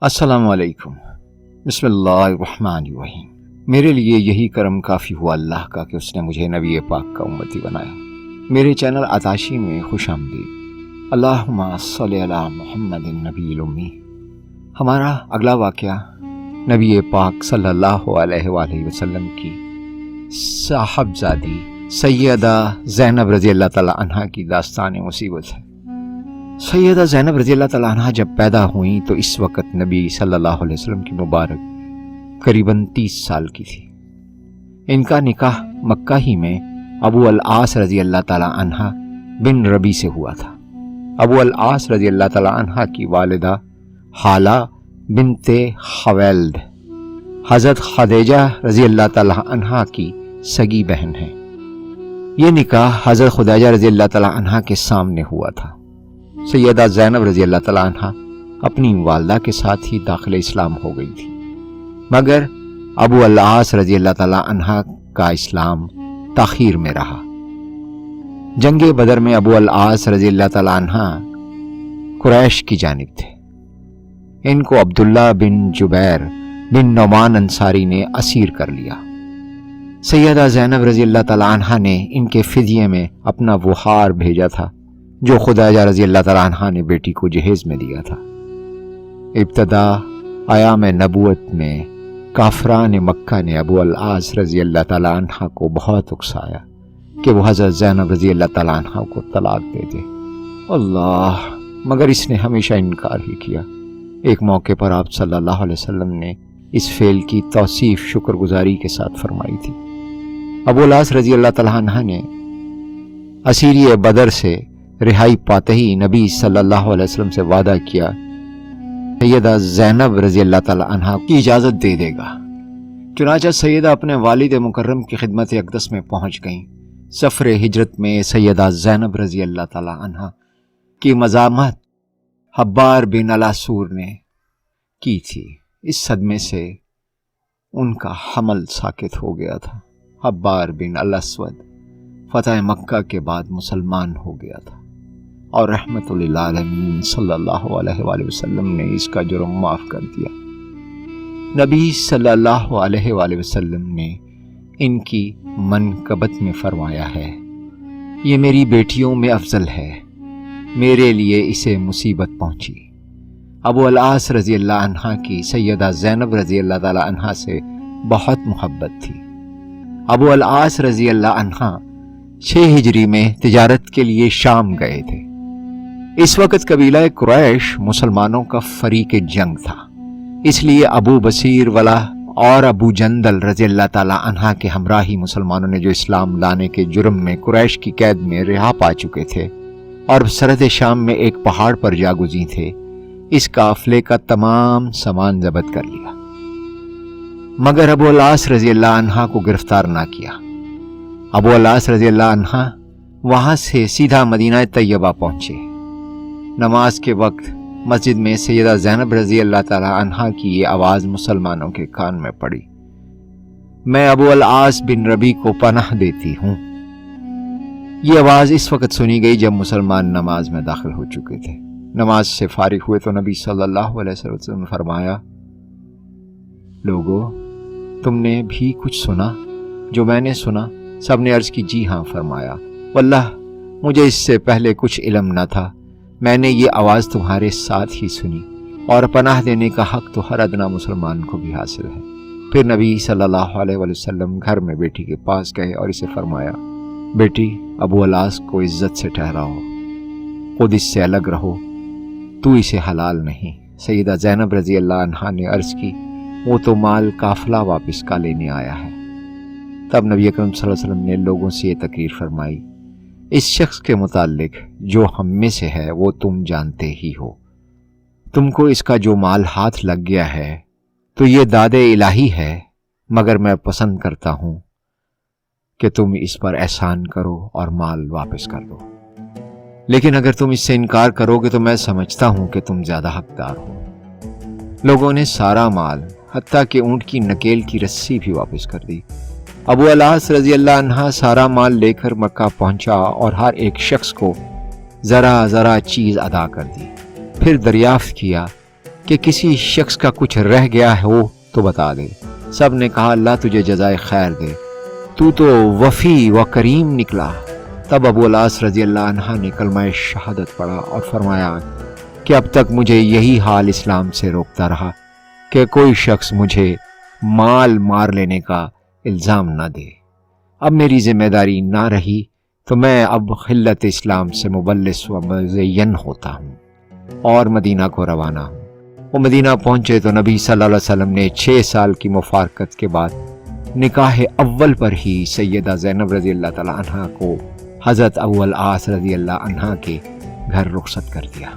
السلام علیکم۔ بسم اللہ الرحمن الرحیم۔ میرے لیے یہی کرم کافی ہوا اللہ کا کہ اس نے مجھے نبی پاک کا امتی بنایا۔ میرے چینل عطاشی میں خوش آمدید۔ اللہم صلی علی محمد النبی الامی۔ ہمارا اگلا واقعہ نبی پاک صلی اللہ علیہ وآلہ وسلم کی صاحبزادی سیدہ زینب رضی اللہ تعالی عنہ کی داستان مصیبت ہے۔ سیدہ زینب رضی اللہ تعالیٰ عنہ جب پیدا ہوئیں تو اس وقت نبی صلی اللہ علیہ وسلم کی مبارک قریباً 30 سال کی تھی۔ ان کا نکاح مکہ ہی میں ابو العاص رضی اللہ تعالیٰ عنہ بن ربی سے ہوا تھا۔ ابو العاص رضی اللہ تعالیٰ عنہ کی والدہ حالہ بنت خویلد حضرت خدیجہ رضی اللہ تعالیٰ عنہ کی سگی بہن ہیں۔ یہ نکاح حضرت خدیجہ رضی اللہ تعالیٰ عنہ کے سامنے ہوا تھا۔ سیدہ زینب رضی اللہ تعالیٰ عنہ اپنی والدہ کے ساتھ ہی داخل اسلام ہو گئی تھی، مگر ابو العاص رضی اللہ تعالیٰ عنہ کا اسلام تاخیر میں رہا۔ جنگ بدر میں ابو العاص رضی اللہ تعالیٰ عنہ قریش کی جانب تھے۔ ان کو عبداللہ بن جبیر بن نعمان انصاری نے اسیر کر لیا۔ سیدہ زینب رضی اللہ تعالیٰ عنہ نے ان کے فدیے میں اپنا وہ ہار بھیجا تھا جو خدیجہ رضی اللہ تعالیٰ عنہ نے بیٹی کو جہیز میں دیا تھا۔ ابتدا ایام نبوت میں کافران مکہ نے ابو العاص رضی اللہ تعالیٰ عنہ کو بہت اکسایا کہ وہ حضرت زینب رضی اللہ تعالیٰ عنہ کو طلاق دے دے، مگر اس نے ہمیشہ انکار ہی کیا۔ ایک موقع پر آپ صلی اللہ علیہ وسلم نے اس فعل کی توصیف شکر گزاری کے ساتھ فرمائی تھی۔ ابو العاص رضی اللہ تعالیٰ عنہ نے اسیری بدر سے رہائی پاتے ہی نبی صلی اللہ علیہ وسلم سے وعدہ کیا سیدہ زینب رضی اللہ تعالی عنہ کی اجازت دے دے گا۔ چنانچہ سیدہ اپنے والد مکرم کی خدمت اقدس میں پہنچ گئیں۔ سفر ہجرت میں سیدہ زینب رضی اللہ تعالی عنہ کی مزاحمت حبار بن الاسور نے کی تھی۔ اس صدمے سے ان کا حمل ساکت ہو گیا تھا۔ حبار بن الاسود فتح مکہ کے بعد مسلمان ہو گیا تھا اور رحمت للعالمین صلی اللہ علیہ وآلہ وسلم نے اس کا جرم معاف کر دیا۔ نبی صلی اللہ علیہ وآلہ وسلم نے ان کی منقبت میں فرمایا ہے، یہ میری بیٹیوں میں افضل ہے، میرے لیے اسے مصیبت پہنچی۔ ابو العاص رضی اللہ عنہ کی سیدہ زینب رضی اللہ تعالی عنہ سے بہت محبت تھی۔ ابو العاص رضی اللہ عنہ 6 ہجری میں تجارت کے لیے شام گئے تھے۔ اس وقت قبیلہ قریش مسلمانوں کا فریق جنگ تھا، اس لیے ابو بصیر ولا اور ابو جندل رضی اللہ تعالی عنہ کے ہمراہی مسلمانوں نے جو اسلام لانے کے جرم میں قریش کی قید میں رہا پا چکے تھے اور سرحد شام میں ایک پہاڑ پر جا گزین تھے، اس قافلے کا تمام سامان ضبط کر لیا، مگر ابو العاص رضی اللہ عنہ کو گرفتار نہ کیا۔ ابو العاص رضی اللہ عنہ وہاں سے سیدھا مدینہ طیبہ پہنچے۔ نماز کے وقت مسجد میں سیدہ زینب رضی اللہ تعالی عنہ کی یہ آواز مسلمانوں کے کان میں پڑی، میں ابو العاص بن ربی کو پناہ دیتی ہوں۔ یہ آواز اس وقت سنی گئی جب مسلمان نماز میں داخل ہو چکے تھے۔ نماز سے فارغ ہوئے تو نبی صلی اللہ علیہ وسلم نے فرمایا، لوگو تم نے بھی کچھ سنا جو میں نے سنا؟ سب نے عرض کی جی ہاں۔ فرمایا، واللہ مجھے اس سے پہلے کچھ علم نہ تھا، میں نے یہ آواز تمہارے ساتھ ہی سنی، اور پناہ دینے کا حق تو ہر ادنا مسلمان کو بھی حاصل ہے۔ پھر نبی صلی اللہ علیہ وسلم گھر میں بیٹی کے پاس گئے اور اسے فرمایا، بیٹی ابو العاص کو عزت سے ٹھہراؤ، خود اس سے الگ رہو، تو اسے حلال نہیں۔ سیدہ زینب رضی اللہ عنہ نے عرض کی، وہ تو مال قافلہ واپس کا لینے آیا ہے۔ تب نبی اکرم صلی اللہ علیہ وسلم نے لوگوں سے یہ تقریر فرمائی، اس شخص کے متعلق جو ہم میں سے ہے وہ تم جانتے ہی ہو، تم کو اس کا جو مال ہاتھ لگ گیا ہے تو یہ داد الہی ہے، مگر میں پسند کرتا ہوں کہ تم اس پر احسان کرو اور مال واپس کر دو، لیکن اگر تم اس سے انکار کرو گے تو میں سمجھتا ہوں کہ تم زیادہ حقدار ہو۔ لوگوں نے سارا مال حتیٰ کہ اونٹ کی نکیل کی رسی بھی واپس کر دی۔ ابو العاص رضی اللہ عنہ سارا مال لے کر مکہ پہنچا اور ہر ایک شخص کو ذرا ذرا چیز ادا کر دی۔ پھر دریافت کیا کہ کسی شخص کا کچھ رہ گیا ہو تو بتا دے۔ سب نے کہا اللہ تجھے جزائے خیر دے، تو وفی و کریم نکلا۔ تب ابو العاص رضی اللہ عنہ نے کلمہ شہادت پڑھا اور فرمایا کہ اب تک مجھے یہی حال اسلام سے روکتا رہا کہ کوئی شخص مجھے مال مار لینے کا الزام نہ دے۔ اب میری ذمہ داری نہ رہی تو میں اب خلت اسلام سے مبلس و مزین ہوتا ہوں اور مدینہ کو روانہ ہوں۔ وہ مدینہ پہنچے تو نبی صلی اللہ علیہ وسلم نے 6 سال کی مفارقت کے بعد نکاح اول پر ہی سیدہ زینب رضی اللہ تعالی عنہ کو حضرت ابو العاص رضی اللہ عنہ کے گھر رخصت کر دیا۔